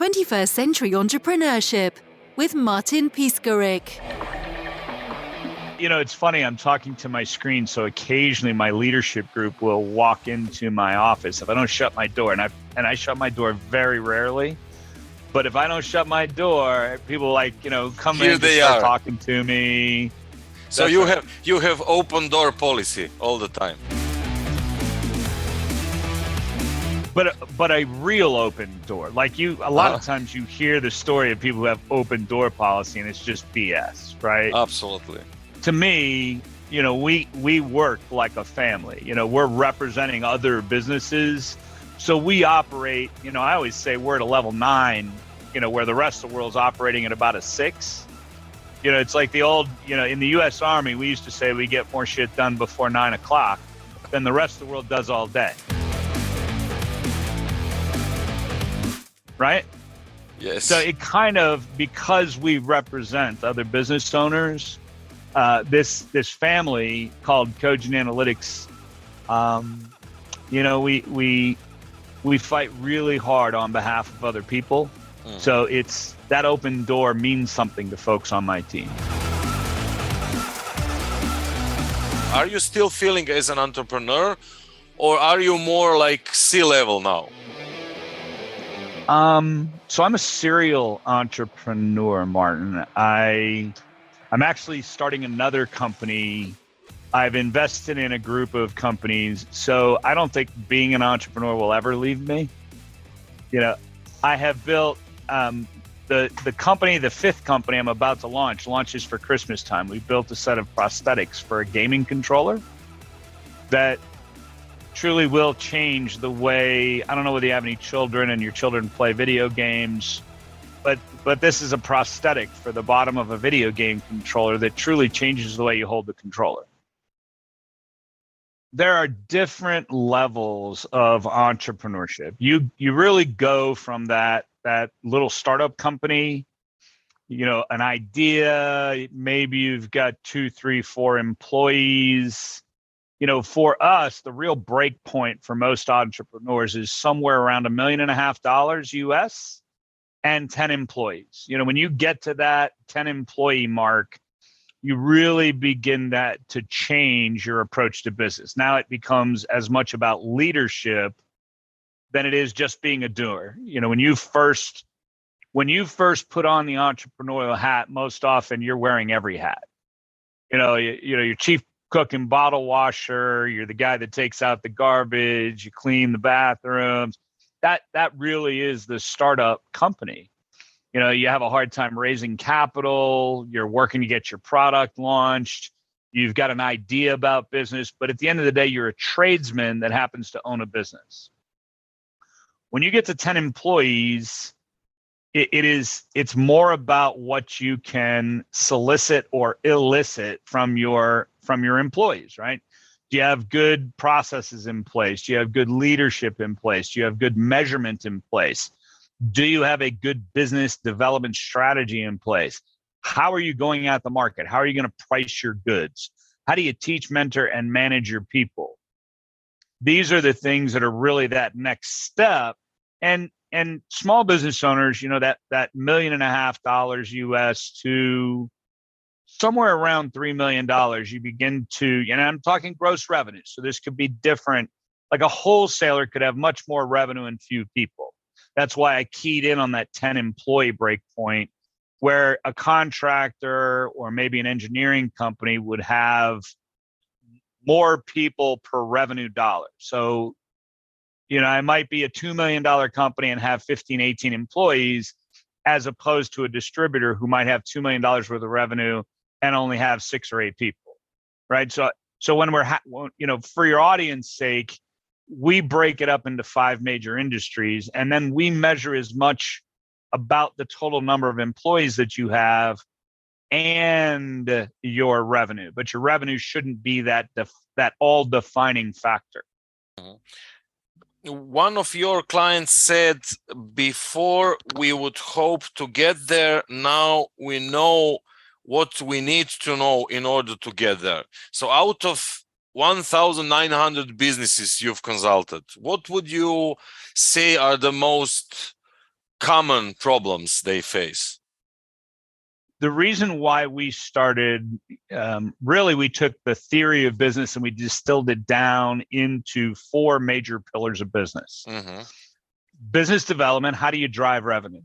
21st Century Entrepreneurship with Martin Piskarik. You know, it's funny, I'm talking to my screen, so occasionally my leadership group will walk into my office if I don't shut my door, and I shut my door very rarely. But if I don't shut my door, people come Here in and start talking to me. So you have open door policy all the time. But a real open door. Like a lot of times you hear the story of people who have open door policy and it's just BS, right? Absolutely. To me, we work like a family. We're representing other businesses. So we operate, I always say we're at a level 9, where the rest of the world's operating at about a 6. It's like the old, in the U.S. Army, we used to say we get more shit done before 9 o'clock than the rest of the world does all day. Right? Yes. So it kind of, because we represent other business owners, this family called Cogent Analytics, we fight really hard on behalf of other people. So it's that open door means something to folks on my team. Are you still feeling as an entrepreneur, or are you more like C-level now? So I'm a serial entrepreneur, Martin. I'm actually starting another company. I've invested in a group of companies, so I don't think being an entrepreneur will ever leave me. I have built the company, the 5th company I'm about to launches for Christmas time. We built a set of prosthetics for a gaming controller that truly will change the way, I don't know whether you have any children and your children play video games, but this is a prosthetic for the bottom of a video game controller that truly changes the way you hold the controller. There are different levels of entrepreneurship. You really go from that little startup company, an idea, maybe you've got 2, 3, 4 employees. For us, the real break point for most entrepreneurs is somewhere around $1.5 million US and 10 employees. When you get to that 10 employee mark, you really begin to change your approach to business. Now it becomes as much about leadership than it is just being a doer. When you first put on the entrepreneurial hat, most often you're wearing every hat. Your chief cook and bottle washer, you're the guy that takes out the garbage, you clean the bathrooms. That really is the startup company. You have a hard time raising capital, you're working to get your product launched, you've got an idea about business, but at the end of the day, you're a tradesman that happens to own a business. When you get to 10 employees, it's more about what you can solicit or elicit from your employees, right? Do you have good processes in place? Do you have good leadership in place? Do you have good measurement in place? Do you have a good business development strategy in place? How are you going at the market? How are you going to price your goods? How do you teach, mentor, and manage your people? These are the things that are really that next step. And small business owners, that $1.5 million US to somewhere around $3 million, you begin to, I'm talking gross revenue. So this could be different. Like a wholesaler could have much more revenue and few people. That's why I keyed in on that 10 employee break point, where a contractor or maybe an engineering company would have more people per revenue dollar. So, I might be a $2 million company and have 15, 18 employees, as opposed to a distributor who might have $2 million worth of revenue and only have 6 or 8 people, right? So when we're, for your audience sake, we break it up into 5 major industries, and then we measure as much about the total number of employees that you have and your revenue. But your revenue shouldn't be that all defining factor. One of your clients said, before we would hope to get there, now we know what we need to know in order to get there. So out of 1,900 businesses you've consulted, what would you say are the most common problems they face? The reason why we started, really, we took the theory of business and we distilled it down into 4 major pillars of business. Business development, how do you drive revenue?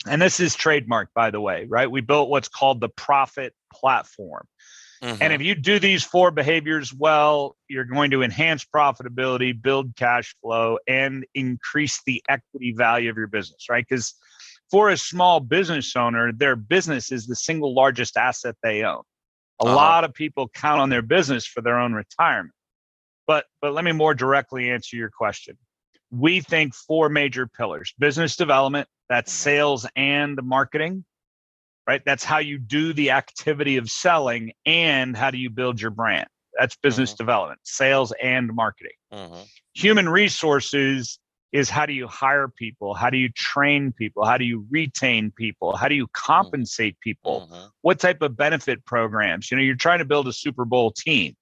And this is trademarked, by the way, right? We built what's called the profit platform. And if you do these 4 behaviors well, you're going to enhance profitability, build cash flow, and increase the equity value of your business, right? Because for a small business owner, their business is the single largest asset they own. A lot of people count on their business for their own retirement. But let me more directly answer your question. We think 4 major pillars: business development, that's sales and marketing, right? That's how you do the activity of selling, and how do you build your brand? That's business development, sales and marketing. Human resources is how do you hire people? How do you train people? How do you retain people? How do you compensate people? What type of benefit programs? You're trying to build a Super Bowl team.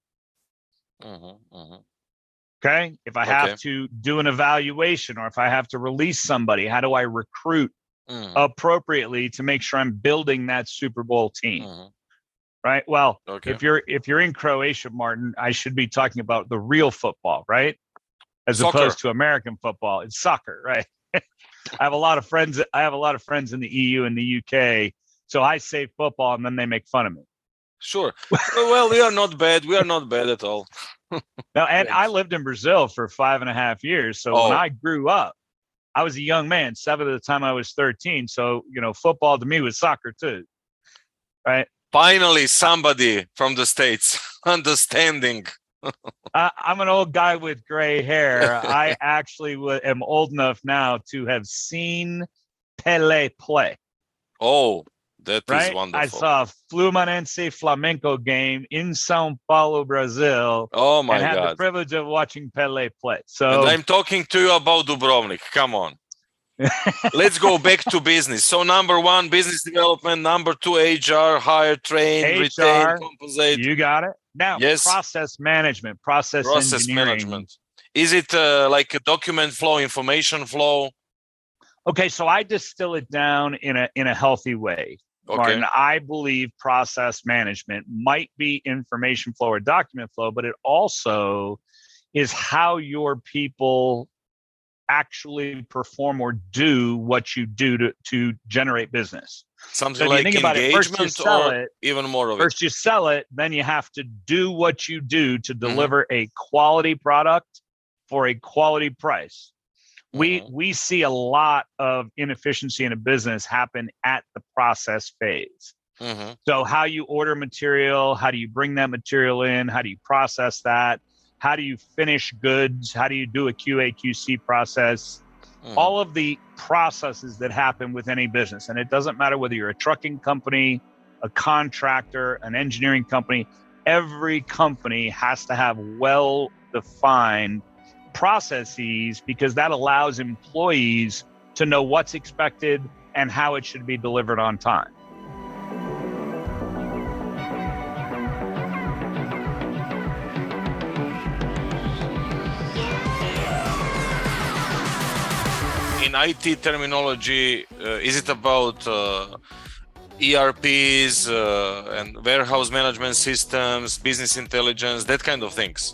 Okay. If I have to do an evaluation, or if I have to release somebody, how do I recruit appropriately to make sure I'm building that Super Bowl team? Right. Well, if you're in Croatia, Martin, I should be talking about the real football, right? As Soccer. Opposed to American football. It's soccer, right? I have a lot of friends in the EU and the UK. So I say football and then they make fun of me. Sure. Well, we are not bad. We are not bad at all. Now, and I lived in Brazil for 5.5 years. So when I grew up, I was a young man, 7 at the time I was 13. So, football to me was soccer too. Right. Finally, somebody from the States understanding. I'm an old guy with gray hair. I actually am old enough now to have seen Pelé play. Oh, that right? is wonderful. I saw a Fluminense Flamengo game in São Paulo, Brazil. Oh my and had God. the privilege of watching Pelé play. So And I'm talking to you about Dubrovnik. Come on. Let's go back to business. So number 1, business development. Number 2, HR, hire, train, retain, compensate. You got it. Now, process management, process engineering. Management. Is it like a document flow, information flow? Okay, so I distill it down in a healthy way. Martin, I believe process management might be information flow or document flow, but it also is how your people actually perform or do what you do to generate business. Something like engagement or even more of it. First you sell it, then you have to do what you do to deliver a quality product for a quality price. We see a lot of inefficiency in a business happen at the process phase. So how you order material, how do you bring that material in, how do you process that, how do you finish goods, how do you do a QA QC process, all of the processes that happen with any business. And it doesn't matter whether you're a trucking company, a contractor, an engineering company, every company has to have well-defined processes, because that allows employees to know what's expected and how it should be delivered on time. In IT terminology, is it about ERPs and warehouse management systems, business intelligence, that kind of things?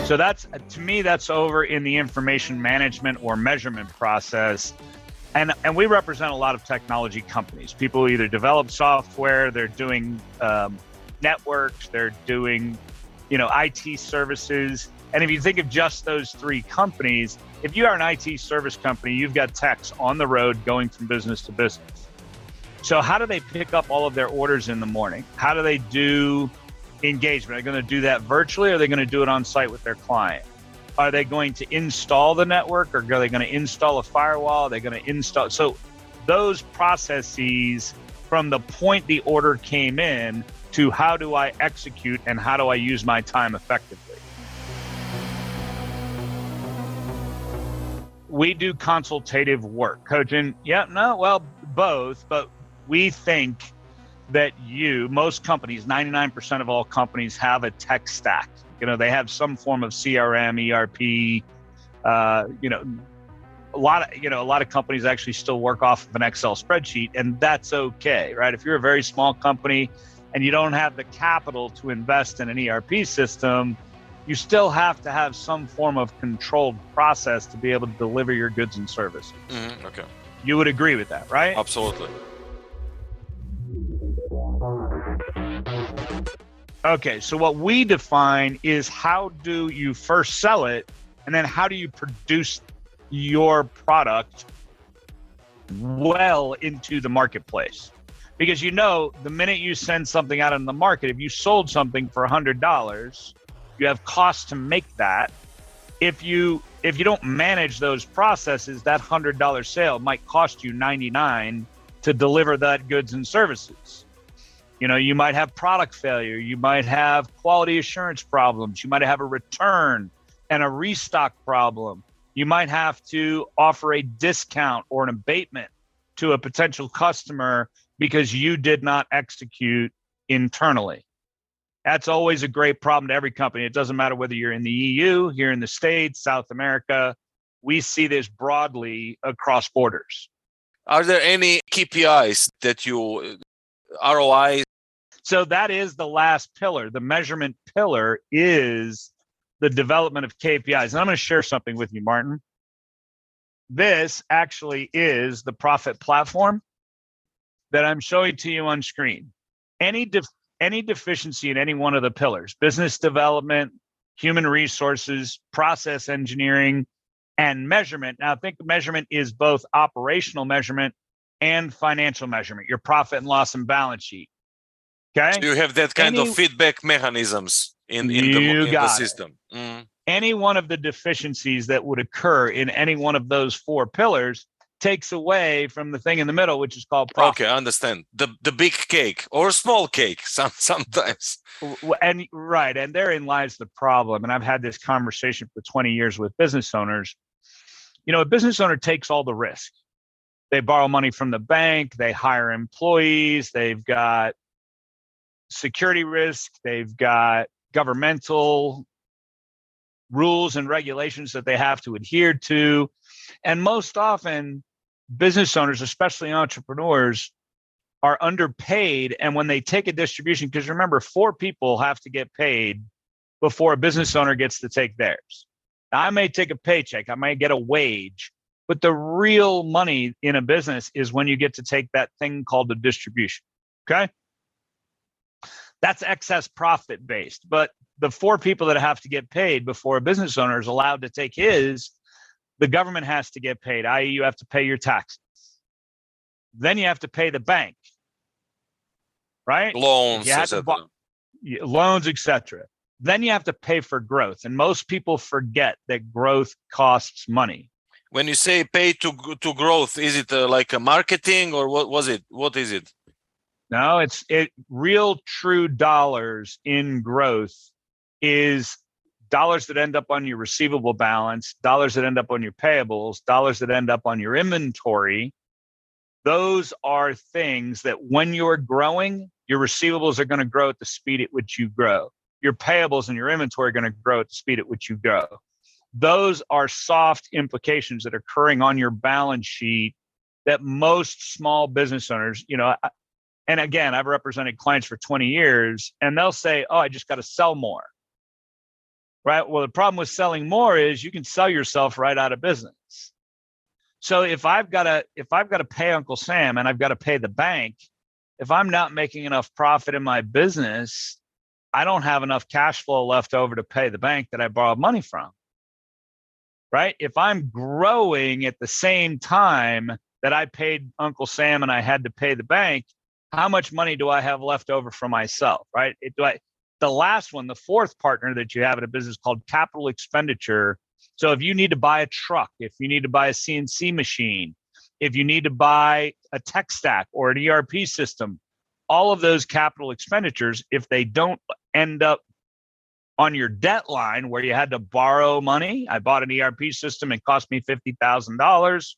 So that's, to me, that's over in the information management or measurement process. And we represent a lot of technology companies. People either develop software, they're doing networks, they're doing, IT services. And if you think of just those 3 companies, if you are an IT service company, you've got techs on the road going from business to business. So how do they pick up all of their orders in the morning? How do they do engagement? Are they going to do that virtually, or are they going to do it on site with their client? Are they going to install the network, or are they going to install a firewall? Are they going to install? So those processes, from the point the order came in to how do I execute and how do I use my time effectively? We do consultative work. Cogent, both, but we think that most companies, 99% of all companies have a tech stack. They have some form of CRM, ERP, A lot of companies actually still work off of an Excel spreadsheet, and that's okay, right? If you're a very small company and you don't have the capital to invest in an ERP system, you still have to have some form of controlled process to be able to deliver your goods and services. Okay. You would agree with that, right? Absolutely. Okay, so what we define is how do you first sell it, and then how do you produce your product well into the marketplace? Because the minute you send something out in the market, if you sold something for $100, you have costs to make that. If you don't manage those processes, that $100 sale might cost you $99 to deliver that goods and services. You might have product failure, you might have quality assurance problems, you might have a return and a restock problem. You might have to offer a discount or an abatement to a potential customer because you did not execute internally. That's always a great problem to every company. It doesn't matter whether you're in the EU, here in the States, South America. We see this broadly across borders. Are there any KPIs that ROI? So that is the last pillar. The measurement pillar is the development of KPIs. And I'm going to share something with you, Martin. This actually is the profit platform that I'm showing to you on screen. Any deficiency in any one of the pillars, business development, human resources, process engineering, and measurement. Now, think measurement is both operational measurement and financial measurement, your profit and loss and balance sheet. Okay. So you have that kind of feedback mechanisms in the system. Any one of the deficiencies that would occur in any one of those four pillars takes away from the thing in the middle, which is called profit. Okay, I understand. The big cake or small cake sometimes. And therein lies the problem. And I've had this conversation for 20 years with business owners. A business owner takes all the risk. They borrow money from the bank, they hire employees, they've got security risk, they've got governmental rules and regulations that they have to adhere to. And most often, business owners, especially entrepreneurs, are underpaid. And when they take a distribution, because remember, 4 people have to get paid before a business owner gets to take theirs. Now, I may take a paycheck, I might get a wage, but the real money in a business is when you get to take that thing called a distribution. Okay? That's excess profit based. But the 4 people that have to get paid before a business owner is allowed to take his, the government has to get paid, i.e., you have to pay your taxes. Then you have to pay the bank, right? Loans, loans, etc. Then you have to pay for growth. And most people forget that growth costs money. When you say pay to growth, is it like a marketing or what was it? What is it? No, it's real true dollars in growth is dollars that end up on your receivable balance, dollars that end up on your payables, dollars that end up on your inventory. Those are things that when you're growing, your receivables are going to grow at the speed at which you grow. Your payables and your inventory are going to grow at the speed at which you grow. Those are soft implications that are occurring on your balance sheet that most small business owners, and again, I've represented clients for 20 years, and they'll say, oh, I just got to sell more. Right? Well, the problem with selling more is you can sell yourself right out of business. So if I've got to pay Uncle Sam and I've got to pay the bank, if I'm not making enough profit in my business, I don't have enough cash flow left over to pay the bank that I borrowed money from. Right? If I'm growing at the same time that I paid Uncle Sam and I had to pay the bank, how much money do I have left over for myself? Right? The last one, the fourth partner that you have in a business called capital expenditure. So if you need to buy a truck, if you need to buy a CNC machine, if you need to buy a tech stack or an ERP system, all of those capital expenditures, if they don't end up on your debt line where you had to borrow money, I bought an ERP system, it cost me $50,000.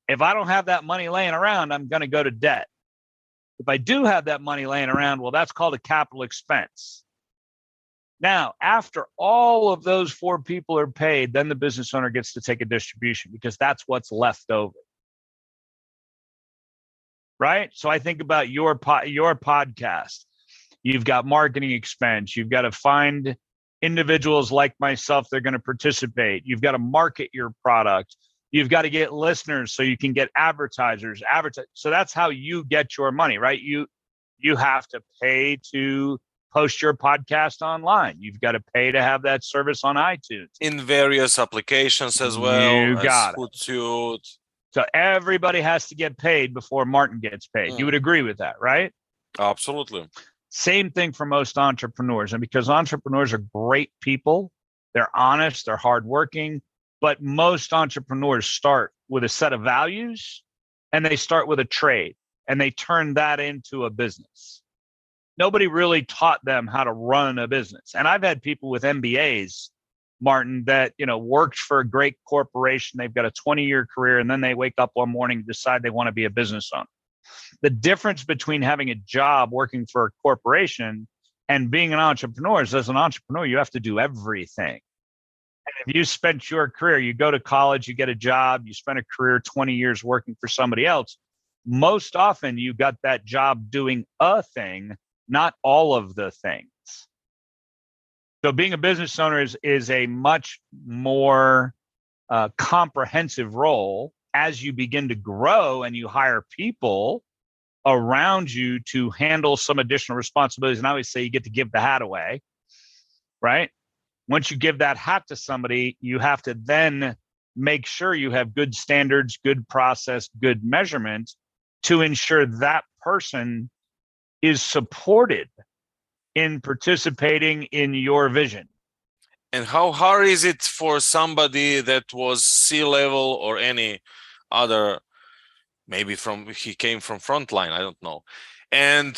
If I don't have that money laying around, I'm going to go to debt. If I do have that money laying around, well, that's called a capital expense. Now, after all of those 4 people are paid, then the business owner gets to take a distribution because that's what's left over. Right? So I think about your podcast. You've got marketing expense. You've got to find individuals like myself that are going to participate. You've got to market your product. You've got to get listeners so you can get advertisers. So that's how you get your money, right? You have to pay to post your podcast online. You've got to pay to have that service on iTunes. In various applications as well. You got it. Hootsuite. So everybody has to get paid before Martin gets paid. You would agree with that, right? Absolutely. Same thing for most entrepreneurs. And because entrepreneurs are great people, they're honest, they're hardworking, but most entrepreneurs start with a set of values and they start with a trade and they turn that into a business. Nobody really taught them how to run a business. And I've had people with MBAs, Martin, that, worked for a great corporation. They've got a 20-year career, and then they wake up one morning and decide they want to be a business owner. The difference between having a job working for a corporation and being an entrepreneur is, as an entrepreneur, you have to do everything. And if you spent your career, you go to college, you get a job, you spend a career 20 years working for somebody else, most often you got that job doing a thing, not all of the things. So being a business owner is a much more comprehensive role as you begin to grow and you hire people around you to handle some additional responsibilities. And I always say you get to give the hat away, right? Once you give that hat to somebody, you have to then make sure you have good standards, good process, good measurement to ensure that person is supported in participating in your vision. And how hard is it for somebody that was C-level or any other, maybe he came from frontline, I don't know, and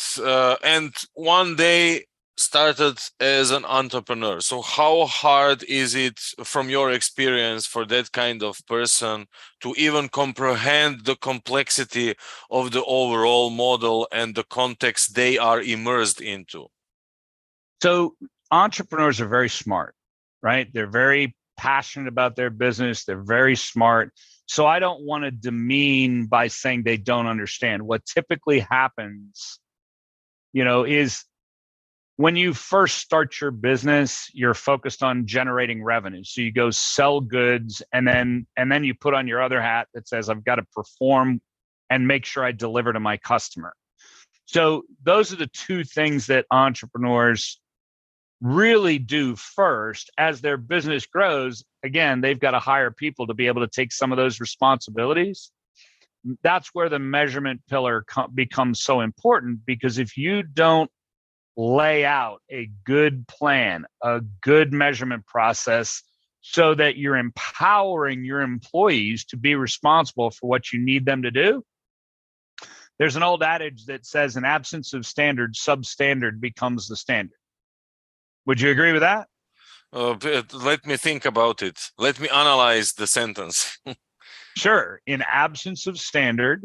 one day started as an entrepreneur. So how hard is it, from your experience, for that kind of person to even comprehend the complexity of the overall model and the context they are immersed into? So entrepreneurs are very smart, right? They're very passionate about their business. They're very smart. So I don't want to demean by saying they don't understand. What typically happens, is when you first start your business, you're focused on generating revenue. So you go sell goods, and then you put on your other hat that says, I've got to perform and make sure I deliver to my customer. So those are the two things that entrepreneurs really do first. As their business grows, again, they've got to hire people to be able to take some of those responsibilities. That's where the measurement pillar becomes so important, because if you don't lay out a good plan, a good measurement process, so that you're empowering your employees to be responsible for what you need them to do. There's an old adage that says, in absence of standard, substandard becomes the standard. Would you agree with that? Let me think about it. Let me analyze the sentence. Sure. In absence of standard,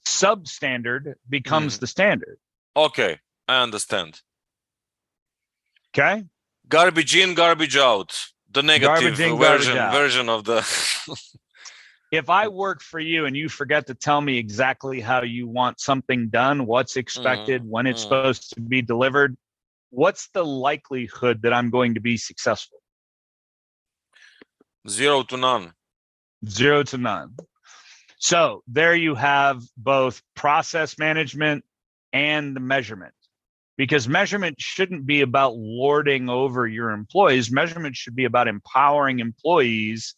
substandard becomes the standard. Okay, I understand. Okay. Garbage in, garbage out. The negative version of the... If I work for you and you forget to tell me exactly how you want something done, what's expected, when it's supposed to be delivered, what's the likelihood that I'm going to be successful? 0 to none. 0 to none. So there you have both process management and the measurement, because measurement shouldn't be about lording over your employees. Measurement should be about empowering employees.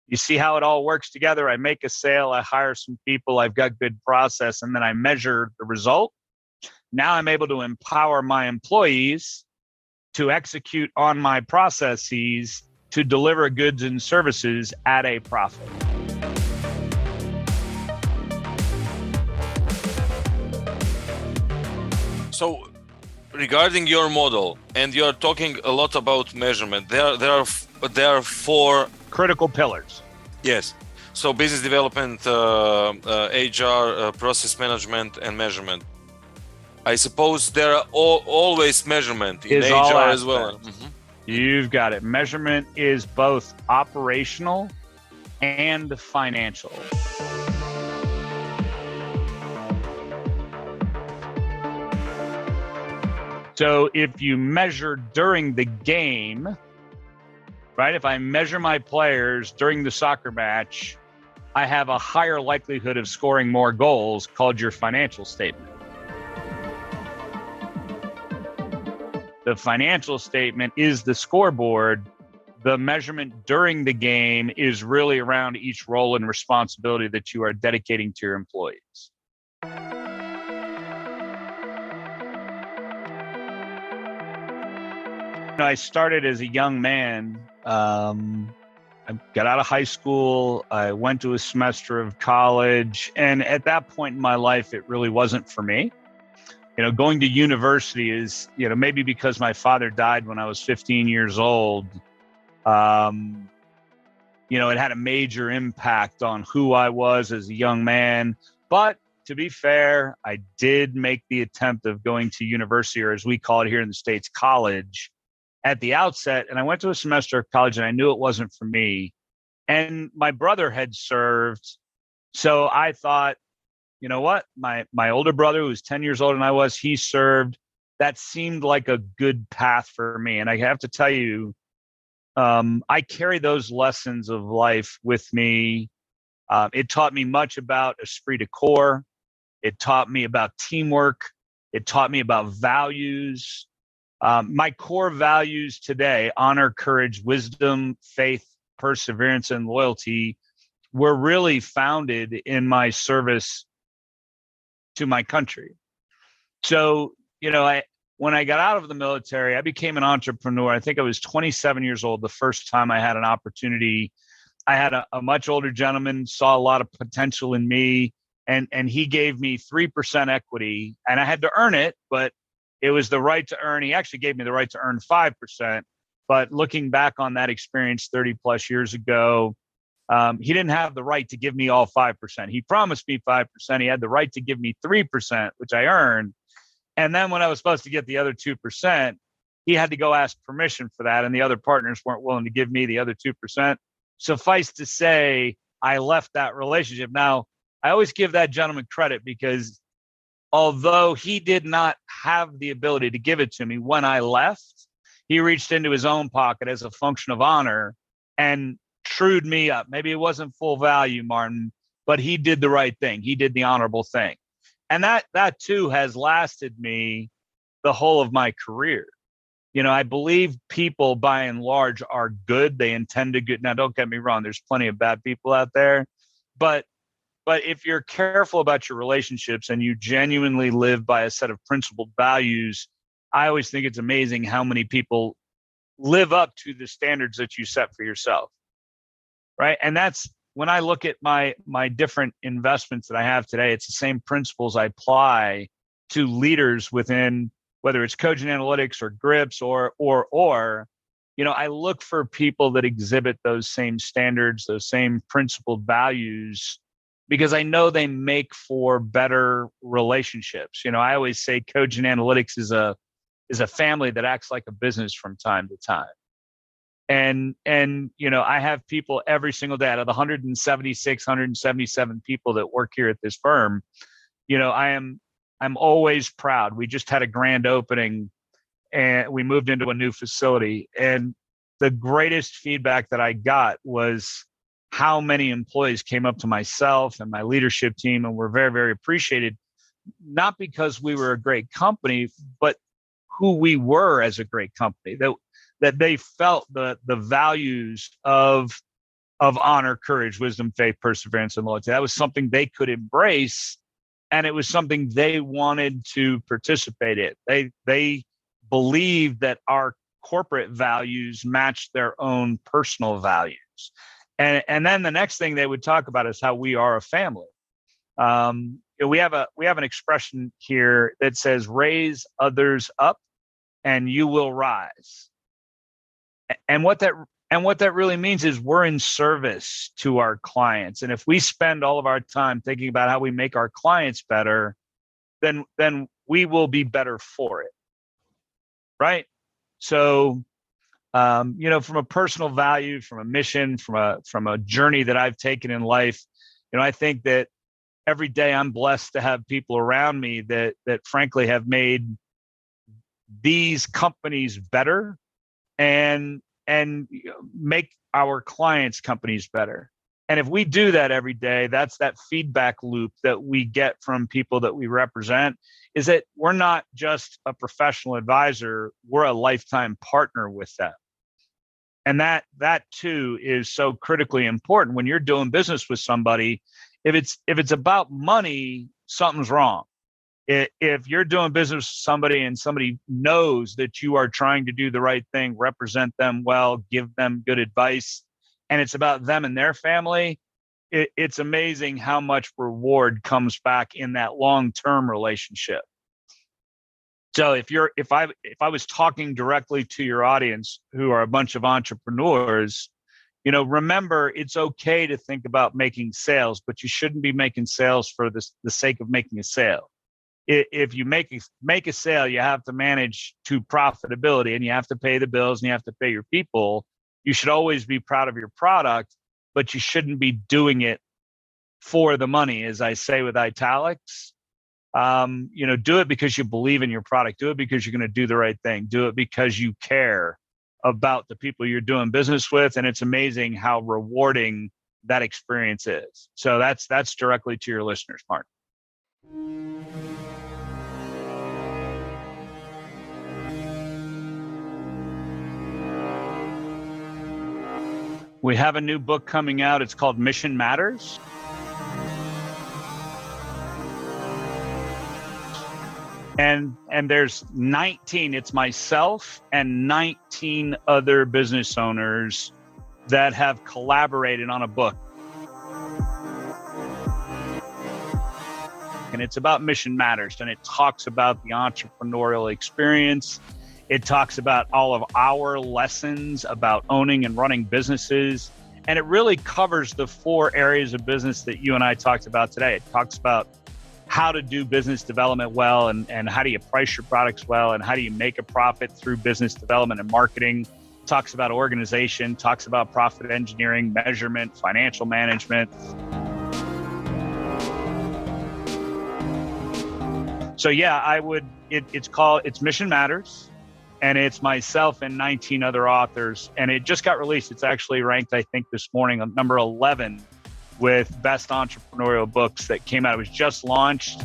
You see how it all works together. I make a sale, I hire some people, I've got good process, and then I measure the result. Now I'm able to empower my employees to execute on my processes to deliver goods and services at a profit. So regarding your model, and you're talking a lot about measurement, there are 4 critical pillars. Yes. So business development, HR, process management, and measurement. I suppose there are always measurement in Is all HR as well. aspects. You've got it. Measurement is both operational and financial. So if you measure during the game, right? If I measure my players during the soccer match, I have a higher likelihood of scoring more goals, called your financial statement. The financial statement is the scoreboard. The measurement during the game is really around each role and responsibility that you are dedicating to your employees. I started as a young man. I got out of high school. I went to a semester of college. And at that point in my life, it really wasn't for me. Going to university is, maybe because my father died when I was 15 years old, it had a major impact on who I was as a young man. But to be fair, I did make the attempt of going to university, or as we call it here in the States, college, at the outset. And I went to a semester of college and I knew it wasn't for me. And my brother had served. So I thought, you know what? My older brother, who was 10 years older than I was, he served. That seemed like a good path for me. And I have to tell you, I carry those lessons of life with me. It taught me much about esprit de corps. It taught me about teamwork. It taught me about values. My core values today, honor, courage, wisdom, faith, perseverance, and loyalty, were really founded in my service to my country. So, when I got out of the military, I became an entrepreneur. I think I was 27 years old the first time I had an opportunity. I had a much older gentleman, saw a lot of potential in me, and he gave me 3% equity, and I had to earn it, but it was the right to earn. He actually gave me the right to earn 5%. But looking back on that experience 30 plus years ago, he didn't have the right to give me all 5%. He promised me 5%. He had the right to give me 3%, which I earned. And then when I was supposed to get the other 2%, he had to go ask permission for that. And the other partners weren't willing to give me the other 2%. Suffice to say, I left that relationship. Now, I always give that gentleman credit because although he did not have the ability to give it to me when I left, he reached into his own pocket as a function of honor and trued me up. Maybe it wasn't full value, Martin, but he did the right thing. He did the honorable thing. And that too has lasted me the whole of my career. I believe people by and large are good. They intend to good. Now, don't get me wrong. There's plenty of bad people out there, but if you're careful about your relationships and you genuinely live by a set of principled values, I always think it's amazing how many people live up to the standards that you set for yourself. Right. And that's when I look at my different investments that I have today, it's the same principles I apply to leaders within, whether it's Cogent Analytics or Grips or, I look for people that exhibit those same standards, those same principled values, because I know they make for better relationships. I always say Cogent Analytics is a family that acts like a business from time to time. And I have people every single day out of the 176, 177 people that work here at this firm. I'm always proud. We just had a grand opening and we moved into a new facility. And the greatest feedback that I got was how many employees came up to myself and my leadership team and were very, very appreciated, not because we were a great company, but who we were as a great company, that they felt the values of honor, courage, wisdom, faith, perseverance, and loyalty. That was something they could embrace, and it was something they wanted to participate in. They believed that our corporate values matched their own personal values. And then the next thing they would talk about is how we are a family. We have an expression here that says, raise others up and you will rise. And what that really means is we're in service to our clients. And if we spend all of our time thinking about how we make our clients better, then we will be better for it. Right? So, from a personal value, from a mission, from a journey that I've taken in life, I think that every day I'm blessed to have people around me that frankly have made these companies better and make our clients' companies better. And if we do that every day, that's that feedback loop that we get from people that we represent, is that we're not just a professional advisor, we're a lifetime partner with them. And that too is so critically important when you're doing business with somebody. If it's about money, something's wrong. If you're doing business with somebody and somebody knows that you are trying to do the right thing, represent them well, give them good advice, and it's about them and their family, it's amazing how much reward comes back in that long-term relationship. So if I was talking directly to your audience who are a bunch of entrepreneurs, remember, it's okay to think about making sales, but you shouldn't be making sales for the sake of making a sale. If you make a sale, you have to manage to profitability, and you have to pay the bills, and you have to pay your people. You should always be proud of your product, but you shouldn't be doing it for the money, as I say with italics. Do it because you believe in your product. Do it because you're going to do the right thing. Do it because you care about the people you're doing business with. And it's amazing how rewarding that experience is. So that's directly to your listeners, Martin. We have a new book coming out. It's called Mission Matters. And there's 19, it's myself and 19 other business owners that have collaborated on a book. And it's about Mission Matters, and it talks about the entrepreneurial experience. It talks about all of our lessons about owning and running businesses. And it really covers the 4 areas of business that you and I talked about today. It talks about how to do business development well, and how do you price your products well, and how do you make a profit through business development and marketing. Talks about organization, talks about profit engineering, measurement, financial management. So yeah, it's Mission Matters, and it's myself and 19 other authors, and it just got released. It's actually ranked, I think, this morning on number 11 with best entrepreneurial books that came out. It was just launched.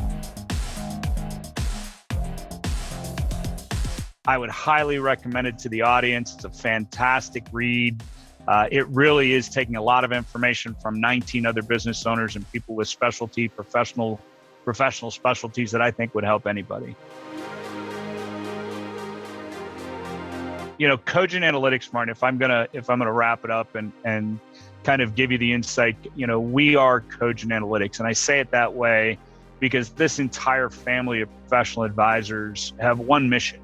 I would highly recommend it to the audience. It's a fantastic read. It really is taking a lot of information from 19 other business owners and people with professional specialties that I think would help anybody. Cogent Analytics, Martin, if I'm gonna wrap it up and kind of give you the insight, we are Cogent Analytics. And I say it that way because this entire family of professional advisors have one mission,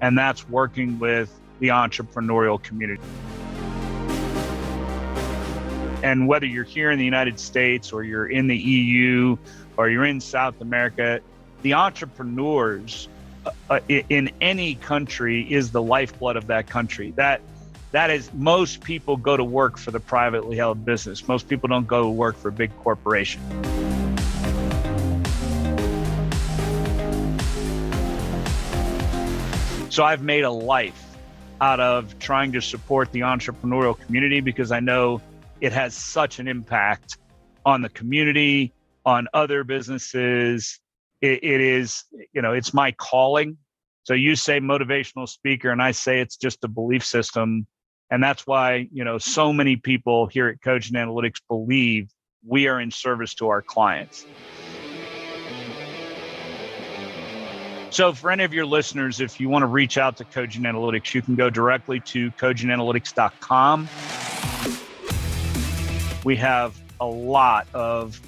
and that's working with the entrepreneurial community. And whether you're here in the United States or you're in the EU or you're in South America, the entrepreneurs in any country is the lifeblood of that country. That is, most people go to work for the privately held business. Most people don't go to work for a big corporation. So I've made a life out of trying to support the entrepreneurial community because I know it has such an impact on the community, on other businesses. It is, it's my calling. So you say motivational speaker, and I say it's just a belief system. And that's why, so many people here at Cogent Analytics believe we are in service to our clients. So for any of your listeners, if you want to reach out to Cogent Analytics, you can go directly to cogentanalytics.com. We have a lot of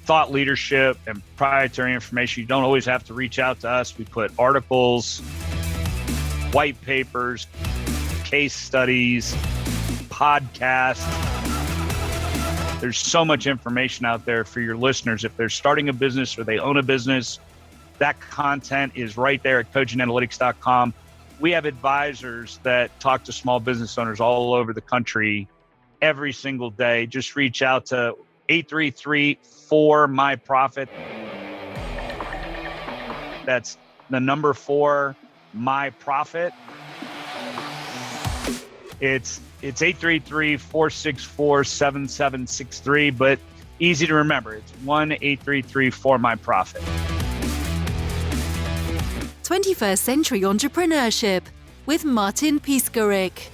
thought leadership and proprietary information. You don't always have to reach out to us. We put articles, white papers, case studies, podcasts. There's so much information out there for your listeners. If they're starting a business or they own a business, That content is right there at cogentanalytics.com. We have advisors that talk to small business owners all over the country every single day. Just reach out to 833-4-MY-PROFIT. That's the number 4-MY-PROFIT. It's 833-464-7763, but easy to remember. It's 1-833-4-MY-PROFIT. 21st Century Entrepreneurship with Martin Piskarik.